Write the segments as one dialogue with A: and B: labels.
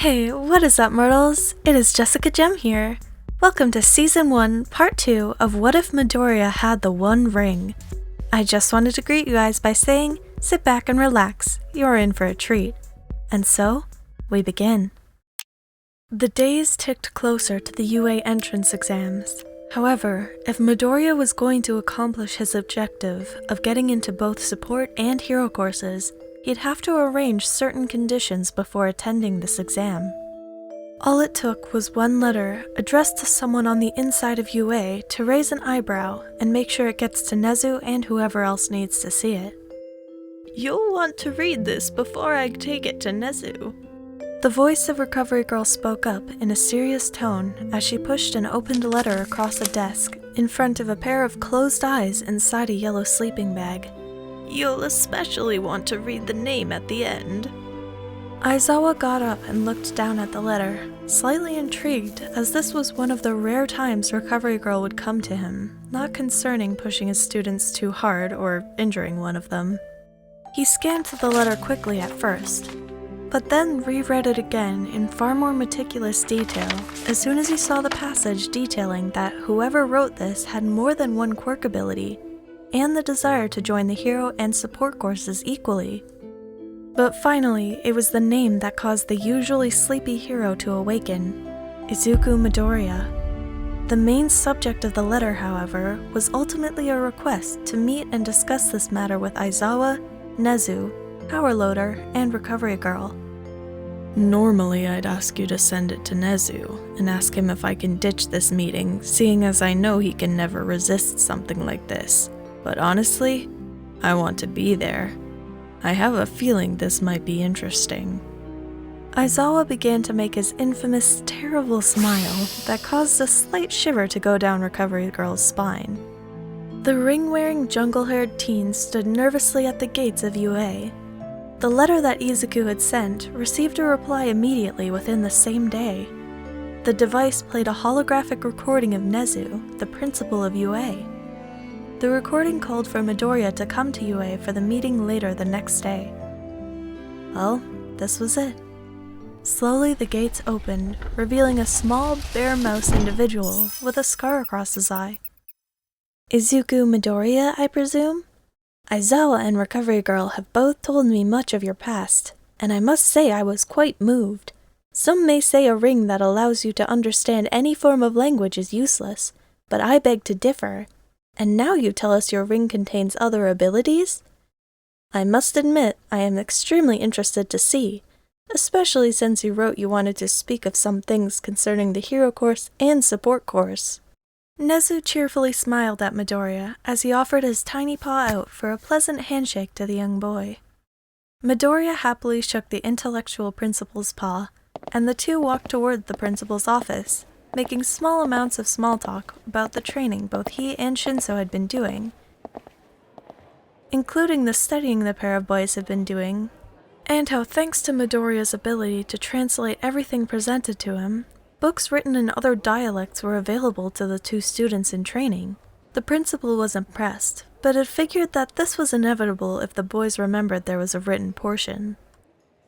A: Hey, what is up, Myrtles? It is Jessica Gem here. Welcome to Season 1, Part 2 of What If Midoriya Had the One Ring. I just wanted to greet you guys by saying, sit back and relax, you're in for a treat. And so, we begin. The days ticked closer to the UA entrance exams. However, if Midoriya was going to accomplish his objective of getting into both support and hero courses, he'd have to arrange certain conditions before attending this exam. All it took was one letter addressed to someone on the inside of UA to raise an eyebrow and make sure it gets to Nezu and whoever else needs to see it. "You'll want to read this before I take it to Nezu." The voice of Recovery Girl spoke up in a serious tone as she pushed an opened letter across a desk in front of a pair of closed eyes inside a yellow sleeping bag. "You'll especially want to read the name at the end." Aizawa got up and looked down at the letter, slightly intrigued as this was one of the rare times Recovery Girl would come to him, not concerning pushing his students too hard or injuring one of them. He scanned the letter quickly at first, but then reread it again in far more meticulous detail as soon as he saw the passage detailing that whoever wrote this had more than one quirk ability, and the desire to join the hero and support courses equally. But finally, it was the name that caused the usually sleepy hero to awaken, Izuku Midoriya. The main subject of the letter, however, was ultimately a request to meet and discuss this matter with Aizawa, Nezu, Powerloader, and Recovery Girl. "Normally I'd ask you to send it to Nezu and ask him if I can ditch this meeting, seeing as I know he can never resist something like this. But honestly, I want to be there. I have a feeling this might be interesting." Aizawa began to make his infamous, terrible smile that caused a slight shiver to go down Recovery Girl's spine. The ring-wearing, jungle-haired teen stood nervously at the gates of UA. The letter that Izuku had sent received a reply immediately within the same day. The device played a holographic recording of Nezu, the principal of UA. The recording called for Midoriya to come to UA for the meeting later the next day. Well, this was it. Slowly the gates opened, revealing a small, bare mouse individual with a scar across his eye. "Izuku Midoriya, I presume? Aizawa and Recovery Girl have both told me much of your past, and I must say I was quite moved. Some may say a ring that allows you to understand any form of language is useless, but I beg to differ. And now you tell us your ring contains other abilities? I must admit I am extremely interested to see, especially since you wrote you wanted to speak of some things concerning the hero course and support course." Nezu cheerfully smiled at Midoriya as he offered his tiny paw out for a pleasant handshake to the young boy. Midoriya happily shook the intellectual principal's paw, and the two walked toward the principal's office, making small amounts of small talk about the training both he and Shinso had been doing, including the studying the pair of boys had been doing, and how thanks to Midoriya's ability to translate everything presented to him, books written in other dialects were available to the two students in training. The principal was impressed, but had figured that this was inevitable if the boys remembered there was a written portion.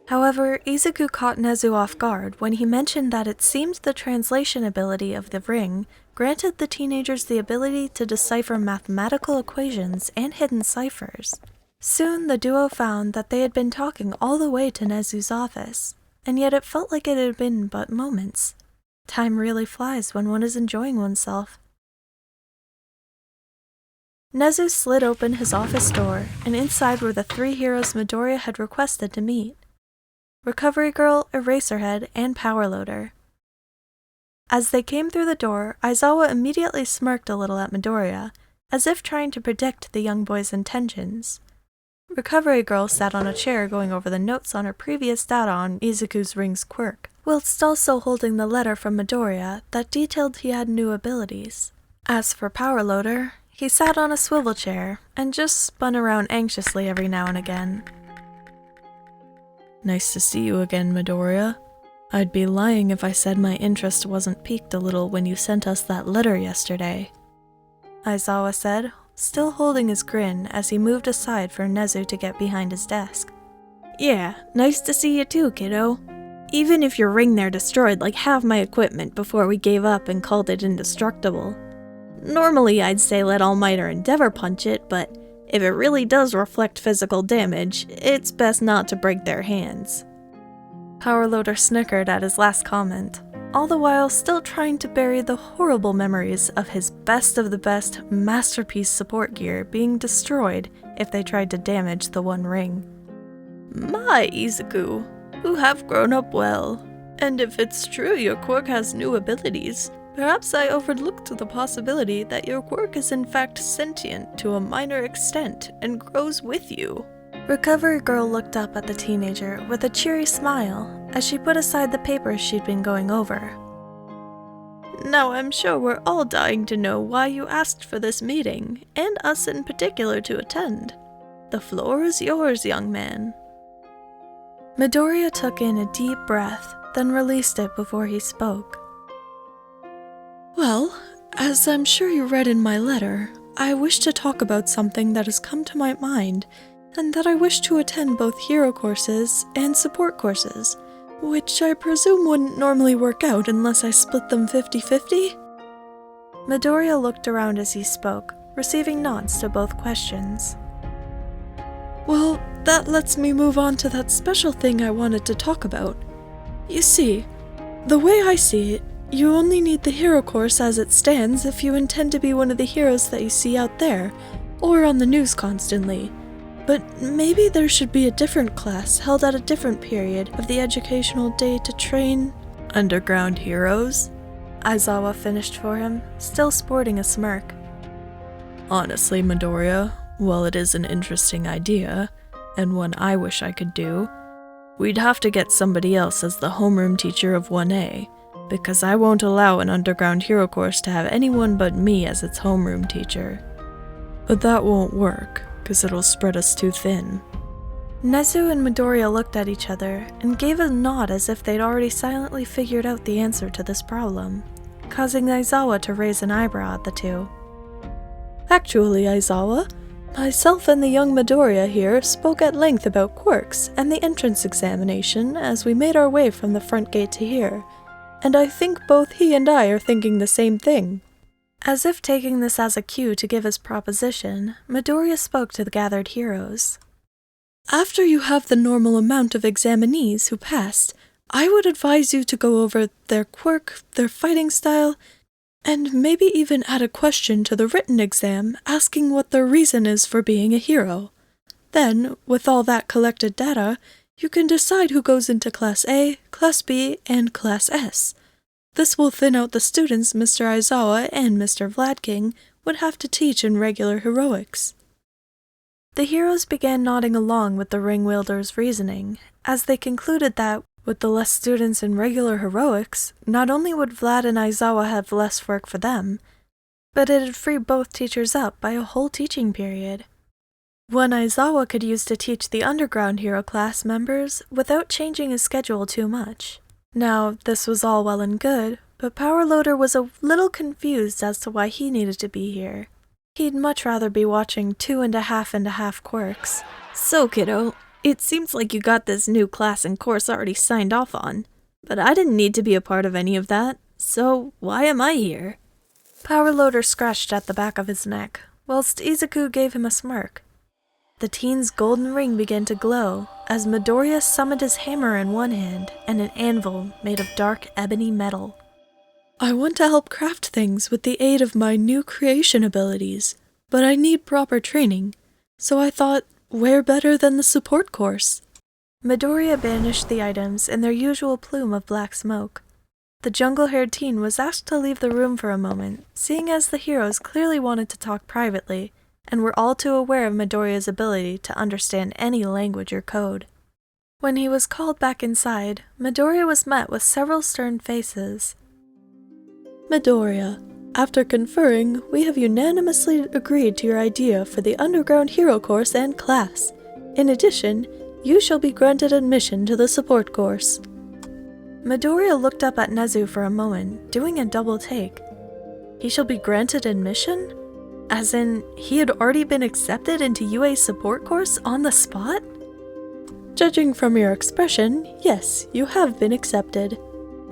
A: However, Izuku caught Nezu off guard when he mentioned that it seemed the translation ability of the ring granted the teenagers the ability to decipher mathematical equations and hidden ciphers. Soon the duo found that they had been talking all the way to Nezu's office, and yet it felt like it had been but moments. Time really flies when one is enjoying oneself. Nezu slid open his office door, and inside were the three heroes Midoriya had requested to meet: Recovery Girl, Eraserhead, and Powerloader. As they came through the door, Aizawa immediately smirked a little at Midoriya, as if trying to predict the young boy's intentions. Recovery Girl sat on a chair going over the notes on her previous data on Izuku's ring's quirk, whilst also holding the letter from Midoriya that detailed he had new abilities. As for Powerloader, he sat on a swivel chair and just spun around anxiously every now and again. "Nice to see you again, Midoriya. I'd be lying if I said my interest wasn't piqued a little when you sent us that letter yesterday," Aizawa said, still holding his grin as he moved aside for Nezu to get behind his desk. "Yeah, nice to see you too, kiddo. Even if your ring there destroyed like half my equipment before we gave up and called it indestructible. Normally I'd say let All Might or Endeavor punch it, but if it really does reflect physical damage, it's best not to break their hands. Powerloader snickered at his last comment, all the while still trying to bury the horrible memories of his best of the best masterpiece support gear being destroyed if they tried to damage the One Ring. My Izuku, you have grown up well, and if it's true your quirk has new abilities, perhaps I overlooked the possibility that your quirk is in fact sentient to a minor extent and grows with you. Recovery Girl looked up at the teenager with a cheery smile as she put aside the papers she'd been going over. Now I'm sure we're all dying to know why you asked for this meeting, and us in particular to attend. The floor is yours, young man. Midoriya took in a deep breath, then released it before he spoke. Well, as I'm sure you read in my letter, I wish to talk about something that has come to my mind, and that I wish to attend both hero courses and support courses, which I presume wouldn't normally work out unless I split them 50-50? Midoriya looked around as he spoke, receiving nods to both questions. Well, that lets me move on to that special thing I wanted to talk about. You see, the way I see it, you only need the hero course as it stands if you intend to be one of the heroes that you see out there, or on the news constantly. But maybe there should be a different class held at a different period of the educational day to train underground heroes? Aizawa finished for him, still sporting a smirk. Honestly, Midoriya, while it is an interesting idea, and one I wish I could do, we'd have to get somebody else as the homeroom teacher of 1A, because I won't allow an underground hero course to have anyone but me as its homeroom teacher. But that won't work, because it'll spread us too thin. Nezu and Midoriya looked at each other and gave a nod as if they'd already silently figured out the answer to this problem, causing Aizawa to raise an eyebrow at the two. Actually, Aizawa, myself and the young Midoriya here spoke at length about quirks and the entrance examination as we made our way from the front gate to here, and I think both he and I are thinking the same thing. As if taking this as a cue to give his proposition, Midoriya spoke to the gathered heroes. After you have the normal amount of examinees who passed, I would advise you to go over their quirk, their fighting style, and maybe even add a question to the written exam asking what their reason is for being a hero. Then, with all that collected data, you can decide who goes into Class A, Class B, and Class S. This will thin out the students Mr. Aizawa and Mr. Vladking would have to teach in regular heroics. The heroes began nodding along with the ring wielder's reasoning, as they concluded that, with the less students in regular heroics, not only would Vlad and Aizawa have less work for them, but it'd free both teachers up by a whole teaching period. One Aizawa could use to teach the underground hero class members without changing his schedule too much. Now, this was all well and good, but Powerloader was a little confused as to why he needed to be here. He'd much rather be watching 2.5 quirks. So, kiddo, it seems like you got this new class and course already signed off on, but I didn't need to be a part of any of that, so why am I here? Powerloader scratched at the back of his neck, whilst Izuku gave him a smirk. The teen's golden ring began to glow as Midoriya summoned his hammer in one hand and an anvil made of dark ebony metal. I want to help craft things with the aid of my new creation abilities, but I need proper training, so I thought, where better than the support course? Midoriya banished the items in their usual plume of black smoke. The jungle-haired teen was asked to leave the room for a moment, seeing as the heroes clearly wanted to talk privately, and were all too aware of Midoriya's ability to understand any language or code. When he was called back inside, Midoriya was met with several stern faces. Midoriya, after conferring, we have unanimously agreed to your idea for the underground hero course and class. In addition, you shall be granted admission to the support course. Midoriya looked up at Nezu for a moment, doing a double take. He shall be granted admission? As in, he had already been accepted into UA's support course on the spot? Judging from your expression, yes, you have been accepted.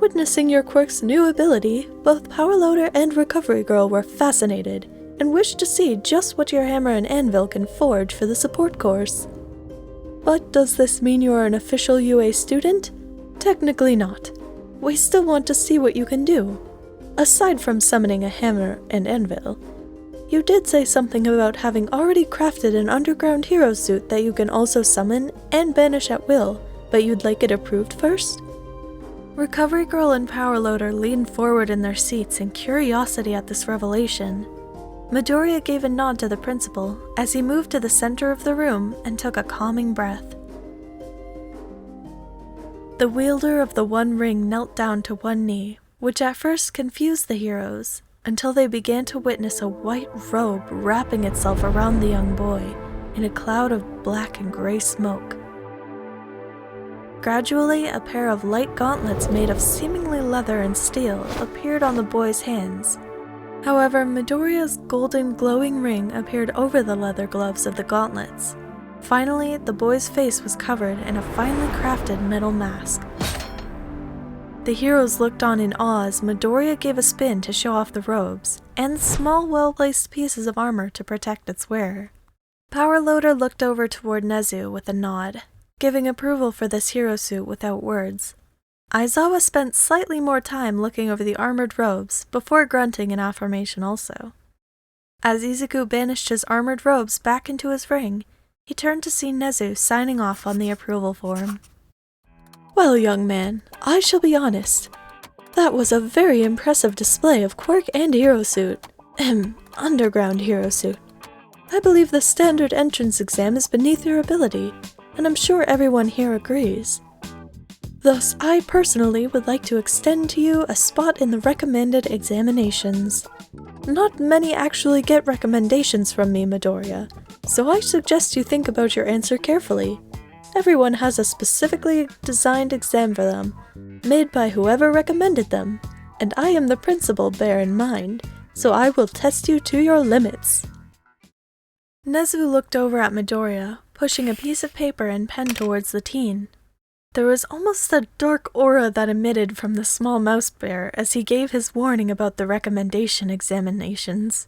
A: Witnessing your quirk's new ability, both Power Loader and Recovery Girl were fascinated, and wished to see just what your hammer and anvil can forge for the support course. But does this mean you are an official UA student? Technically not. We still want to see what you can do. Aside from summoning a hammer and anvil, you did say something about having already crafted an underground hero suit that you can also summon and banish at will, but you'd like it approved first? Recovery Girl and Power Loader leaned forward in their seats in curiosity at this revelation. Midoriya gave a nod to the principal as he moved to the center of the room and took a calming breath. The wielder of the One Ring knelt down to one knee, which at first confused the heroes, until they began to witness a white robe wrapping itself around the young boy in a cloud of black and gray smoke. Gradually, a pair of light gauntlets made of seemingly leather and steel appeared on the boy's hands. However, Midoriya's golden glowing ring appeared over the leather gloves of the gauntlets. Finally, the boy's face was covered in a finely crafted metal mask. The heroes looked on in awe as Midoriya gave a spin to show off the robes, and small well-placed pieces of armor to protect its wearer. Power Loader looked over toward Nezu with a nod, giving approval for this hero suit without words. Aizawa spent slightly more time looking over the armored robes before grunting an affirmation also. As Izuku banished his armored robes back into his ring, he turned to see Nezu signing off on the approval form. Well, young man, I shall be honest. That was a very impressive display of quirk and hero suit. Underground hero suit. I believe the standard entrance exam is beneath your ability, and I'm sure everyone here agrees. Thus, I personally would like to extend to you a spot in the recommended examinations. Not many actually get recommendations from me, Midoriya, so I suggest you think about your answer carefully. Everyone has a specifically designed exam for them, made by whoever recommended them, and I am the principal, bear in mind, so I will test you to your limits. Nezu looked over at Midoriya, pushing a piece of paper and pen towards the teen. There was almost a dark aura that emitted from the small mouse bear as he gave his warning about the recommendation examinations.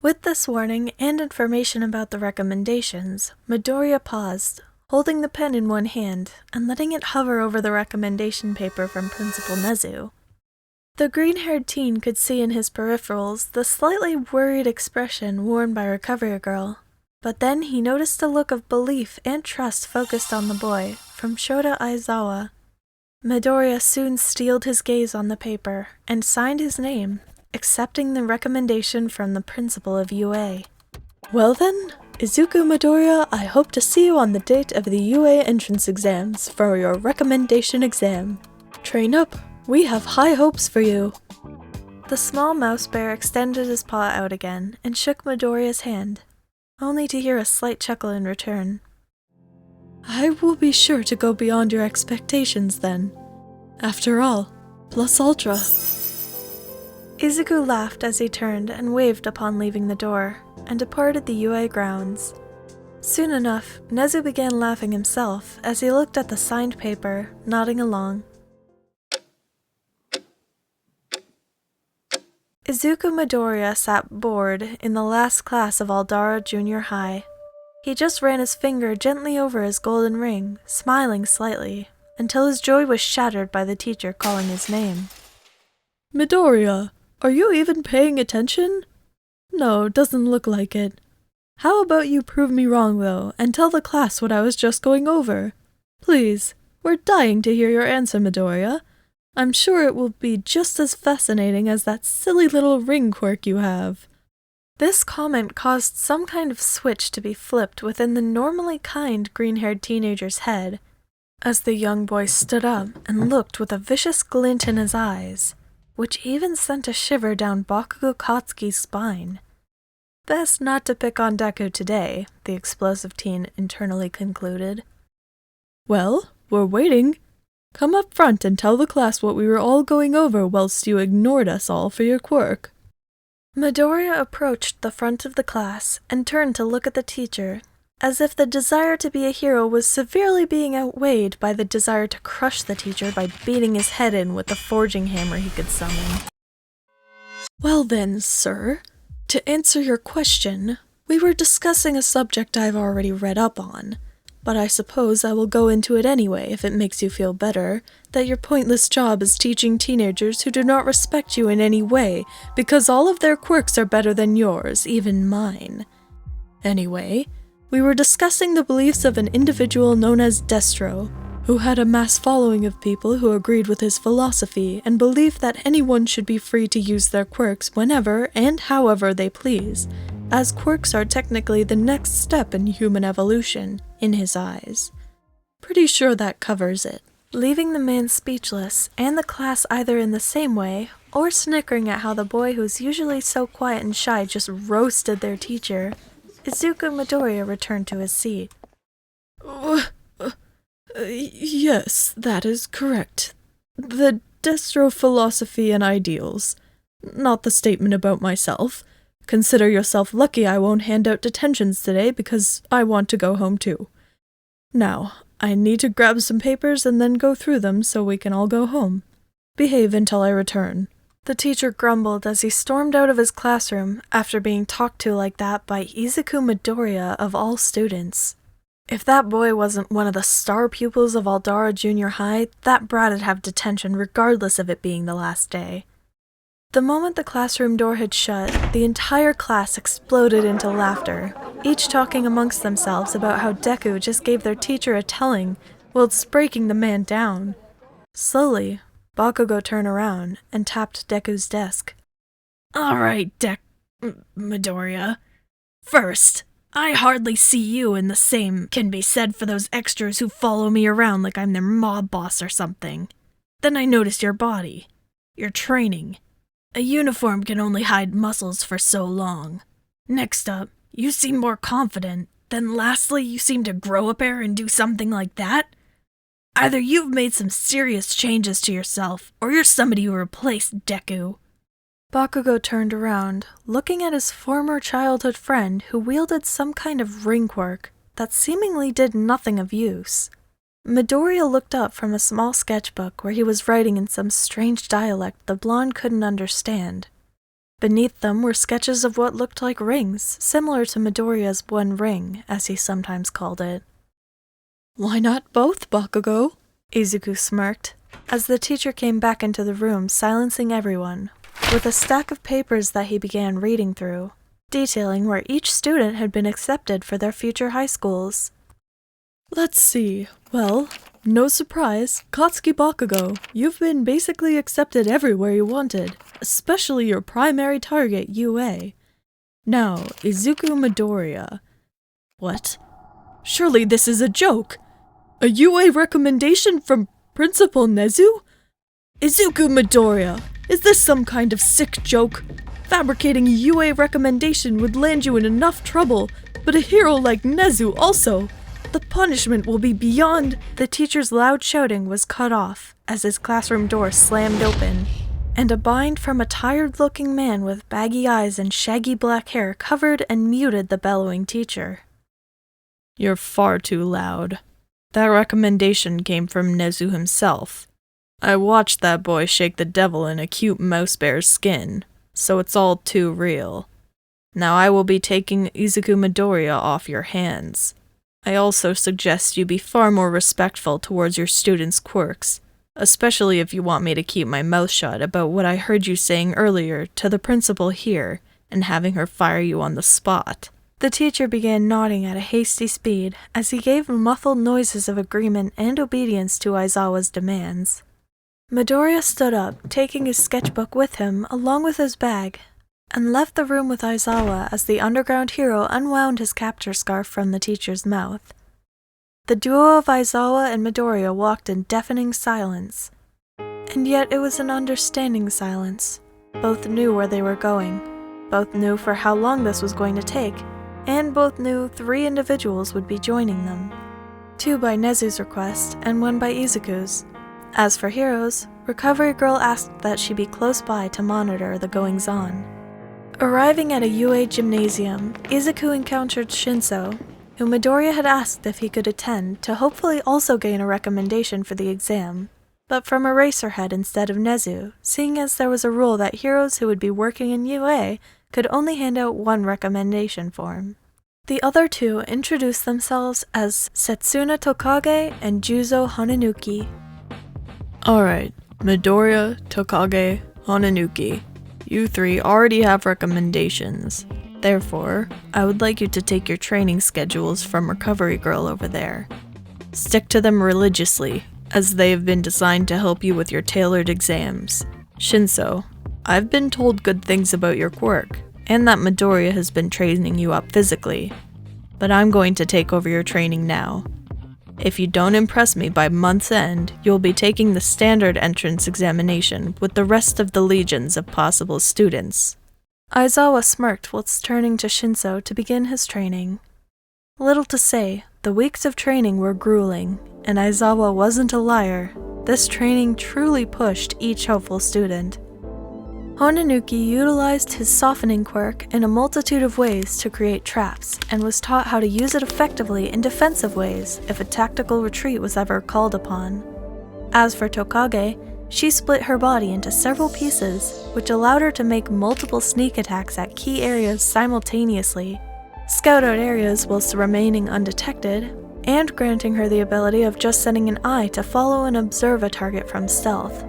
A: With this warning and information about the recommendations, Midoriya paused, holding the pen in one hand and letting it hover over the recommendation paper from Principal Nezu. The green-haired teen could see in his peripherals the slightly worried expression worn by Recovery Girl, but then he noticed a look of belief and trust focused on the boy from Shota Aizawa. Midoriya soon steeled his gaze on the paper and signed his name, accepting the recommendation from the principal of UA. Well then, Izuku Midoriya, I hope to see you on the date of the UA entrance exams for your recommendation exam. Train up, we have high hopes for you. The small mouse bear extended his paw out again and shook Midoriya's hand, only to hear a slight chuckle in return. I will be sure to go beyond your expectations then. After all, plus ultra. Izuku laughed as he turned and waved upon leaving the door, and departed the UA grounds. Soon enough, Nezu began laughing himself as he looked at the signed paper, nodding along. Izuku Midoriya sat bored in the last class of Aldara Junior High. He just ran his finger gently over his golden ring, smiling slightly, until his joy was shattered by the teacher calling his name. Midoriya, are you even paying attention? No, doesn't look like it. How about you prove me wrong, though, and tell the class what I was just going over? Please, we're dying to hear your answer, Midoriya. I'm sure it will be just as fascinating as that silly little ring quirk you have. This comment caused some kind of switch to be flipped within the normally kind green-haired teenager's head, as the young boy stood up and looked with a vicious glint in his eyes, which even sent a shiver down Bakugo Katsuki's spine. Best not to pick on Deku today, the explosive teen internally concluded. Well, we're waiting. Come up front and tell the class what we were all going over whilst you ignored us all for your quirk. Midoriya approached the front of the class and turned to look at the teacher, as if the desire to be a hero was severely being outweighed by the desire to crush the teacher by beating his head in with the forging hammer he could summon. Well then, sir, to answer your question, we were discussing a subject I've already read up on, but I suppose I will go into it anyway if it makes you feel better, that your pointless job is teaching teenagers who do not respect you in any way, because all of their quirks are better than yours, even mine. Anyway, we were discussing the beliefs of an individual known as Destro, who had a mass following of people who agreed with his philosophy and believed that anyone should be free to use their quirks whenever and however they please, as quirks are technically the next step in human evolution, in his eyes. Pretty sure that covers it. Leaving the man speechless, and the class either in the same way, or snickering at how the boy who's usually so quiet and shy just roasted their teacher, Izuku Midoriya returned to his seat. Yes, that is correct. The Destro philosophy and ideals. Not the statement about myself. Consider yourself lucky I won't hand out detentions today because I want to go home too. Now, I need to grab some papers and then go through them so we can all go home. Behave until I return. The teacher grumbled as he stormed out of his classroom after being talked to like that by Izuku Midoriya of all students. If that boy wasn't one of the star pupils of Aldara Junior High, that brat'd have detention regardless of it being the last day. The moment the classroom door had shut, the entire class exploded into laughter, each talking amongst themselves about how Deku just gave their teacher a telling whilst breaking the man down. Slowly, Bakugo turned around and tapped Deku's desk. Alright, Midoriya. First, I hardly see you, and the same can be said for those extras who follow me around like I'm their mob boss or something. Then I noticed your body. Your training. A uniform can only hide muscles for so long. Next up, you seem more confident. Then lastly, you seem to grow a pair and do something like that. Either you've made some serious changes to yourself, or you're somebody who replaced Deku. Bakugo turned around, looking at his former childhood friend who wielded some kind of ring quirk that seemingly did nothing of use. Midoriya looked up from a small sketchbook where he was writing in some strange dialect the blonde couldn't understand. Beneath them were sketches of what looked like rings, similar to Midoriya's one ring, as he sometimes called it. Why not both, Bakugo? Izuku smirked, as the teacher came back into the room, silencing everyone, with a stack of papers that he began reading through, detailing where each student had been accepted for their future high schools. Let's see. Well, no surprise, Katsuki Bakugo, you've been basically accepted everywhere you wanted, especially your primary target, UA. Now, Izuku Midoriya. What? Surely this is a joke! A UA recommendation from Principal Nezu? Izuku Midoriya, is this some kind of sick joke? Fabricating a UA recommendation would land you in enough trouble, but a hero like Nezu also. The punishment will be beyond. The teacher's loud shouting was cut off as his classroom door slammed open, and a bind from a tired-looking man with baggy eyes and shaggy black hair covered and muted the bellowing teacher. You're far too loud. That recommendation came from Nezu himself. I watched that boy shake the devil in a cute mouse bear's skin, so it's all too real. Now I will be taking Izuku Midoriya off your hands. I also suggest you be far more respectful towards your students' quirks, especially if you want me to keep my mouth shut about what I heard you saying earlier to the principal here and having her fire you on the spot. The teacher began nodding at a hasty speed as he gave muffled noises of agreement and obedience to Aizawa's demands. Midoriya stood up, taking his sketchbook with him along with his bag, and left the room with Aizawa as the underground hero unwound his capture scarf from the teacher's mouth. The duo of Aizawa and Midoriya walked in deafening silence, and yet it was an understanding silence. Both knew where they were going, both knew for how long this was going to take, and both knew 3 individuals would be joining them. 2 by Nezu's request, and 1 by Izuku's. As for heroes, Recovery Girl asked that she be close by to monitor the goings-on. Arriving at a UA gymnasium, Izuku encountered Shinso, who Midoriya had asked if he could attend to hopefully also gain a recommendation for the exam, but from Eraserhead instead of Nezu, seeing as there was a rule that heroes who would be working in UA could only hand out one recommendation form. The other two introduced themselves as Setsuna Tokage and Juzo Hananuki.
B: Alright, Midoriya, Tokage, Hananuki. You three already have recommendations. Therefore, I would like you to take your training schedules from Recovery Girl over there. Stick to them religiously, as they have been designed to help you with your tailored exams. Shinso, I've been told good things about your quirk, and that Midoriya has been training you up physically, but I'm going to take over your training now. If you don't impress me by month's end, you'll be taking the standard entrance examination with the rest of the legions of possible students.
A: Aizawa smirked whilst turning to Shinso to begin his training. Little to say, the weeks of training were grueling, and Aizawa wasn't a liar. This training truly pushed each hopeful student. Hananuki utilized his softening quirk in a multitude of ways to create traps, and was taught how to use it effectively in defensive ways if a tactical retreat was ever called upon. As for Tokage, she split her body into several pieces, which allowed her to make multiple sneak attacks at key areas simultaneously, scout out areas whilst remaining undetected, and granting her the ability of just sending an eye to follow and observe a target from stealth.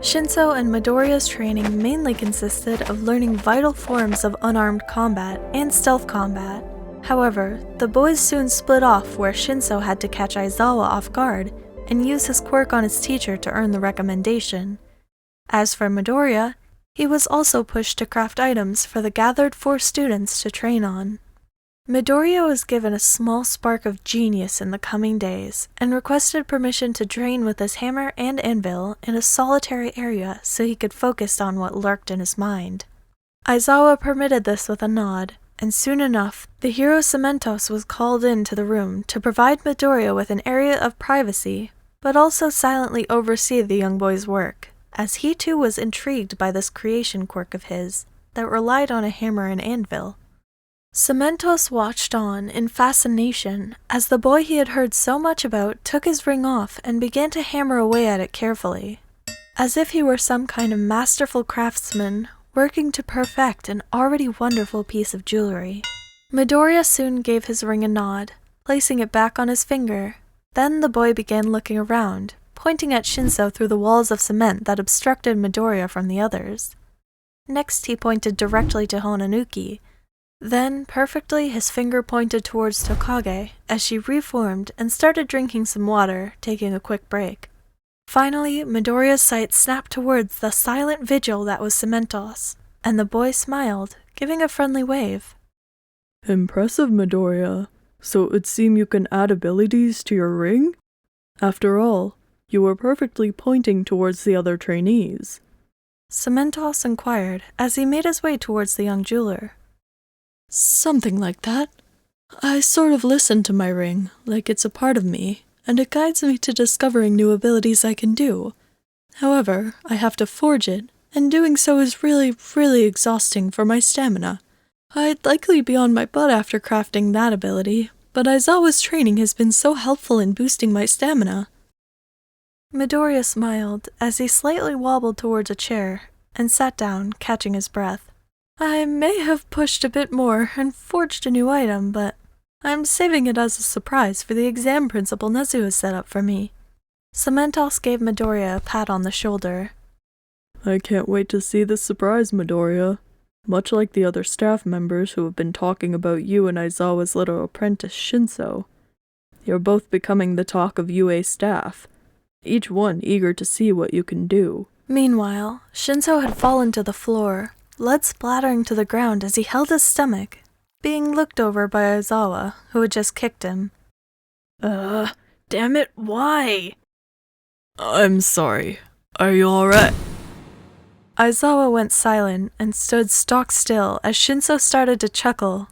A: Shinso and Midoriya's training mainly consisted of learning vital forms of unarmed combat and stealth combat. However, the boys soon split off where Shinso had to catch Aizawa off guard and use his quirk on his teacher to earn the recommendation. As for Midoriya, he was also pushed to craft items for the gathered 4 students to train on. Midoriya was given a small spark of genius in the coming days, and requested permission to train with his hammer and anvil in a solitary area so he could focus on what lurked in his mind. Aizawa permitted this with a nod, and soon enough, the hero Cementos was called into the room to provide Midoriya with an area of privacy, but also silently oversee the young boy's work, as he too was intrigued by this creation quirk of his that relied on a hammer and anvil. Cementos watched on in fascination as the boy he had heard so much about took his ring off and began to hammer away at it carefully, as if he were some kind of masterful craftsman working to perfect an already wonderful piece of jewelry. Midoriya soon gave his ring a nod, placing it back on his finger. Then the boy began looking around, pointing at Shinso through the walls of cement that obstructed Midoriya from the others. Next he pointed directly to Hananuki. Then, perfectly, his finger pointed towards Tokage as she reformed and started drinking some water, taking a quick break. Finally, Midoriya's sight snapped towards the silent vigil that was Cementos, and the boy smiled, giving a friendly wave.
B: Impressive, Midoriya. So it would seem you can add abilities to your ring? After all, you were perfectly pointing towards the other trainees.
A: Cementos inquired as he made his way towards the young jeweler.
B: Something like that. I sort of listen to my ring, like it's a part of me, and it guides me to discovering new abilities I can do. However, I have to forge it, and doing so is really, really exhausting for my stamina. I'd likely be on my butt after crafting that ability, but Aizawa's training has been so helpful in boosting my stamina.
A: Midoriya smiled as he slightly wobbled towards a chair and sat down, catching his breath. I may have pushed a bit more and forged a new item, but I'm saving it as a surprise for the exam principal Nezu has set up for me. Cementos gave Midoriya a pat on the shoulder.
B: I can't wait to see this surprise, Midoriya. Much like the other staff members who have been talking about you and Aizawa's little apprentice Shinso. You're both becoming the talk of UA staff, each one eager to see what you can do.
A: Meanwhile, Shinso had fallen to the floor, blood splattering to the ground as he held his stomach, being looked over by Aizawa, who had just kicked him.
B: Damn it, why? I'm sorry. Are you alright?
A: Aizawa went silent and stood stock still as Shinso started to chuckle.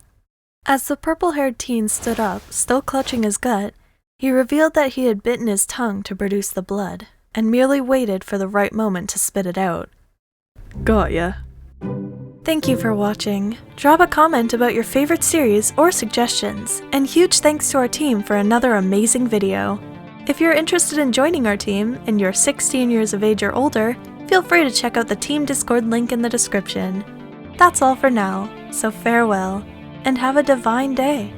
A: As the purple-haired teen stood up, still clutching his gut, he revealed that he had bitten his tongue to produce the blood, and merely waited for the right moment to spit it out.
B: Got ya.
A: Thank you for watching. Drop a comment about your favorite series or suggestions, and huge thanks to our team for another amazing video. If you're interested in joining our team and you're 16 years of age or older, feel free to check out the Team Discord link in the description. That's all for now, so farewell, and have a divine day.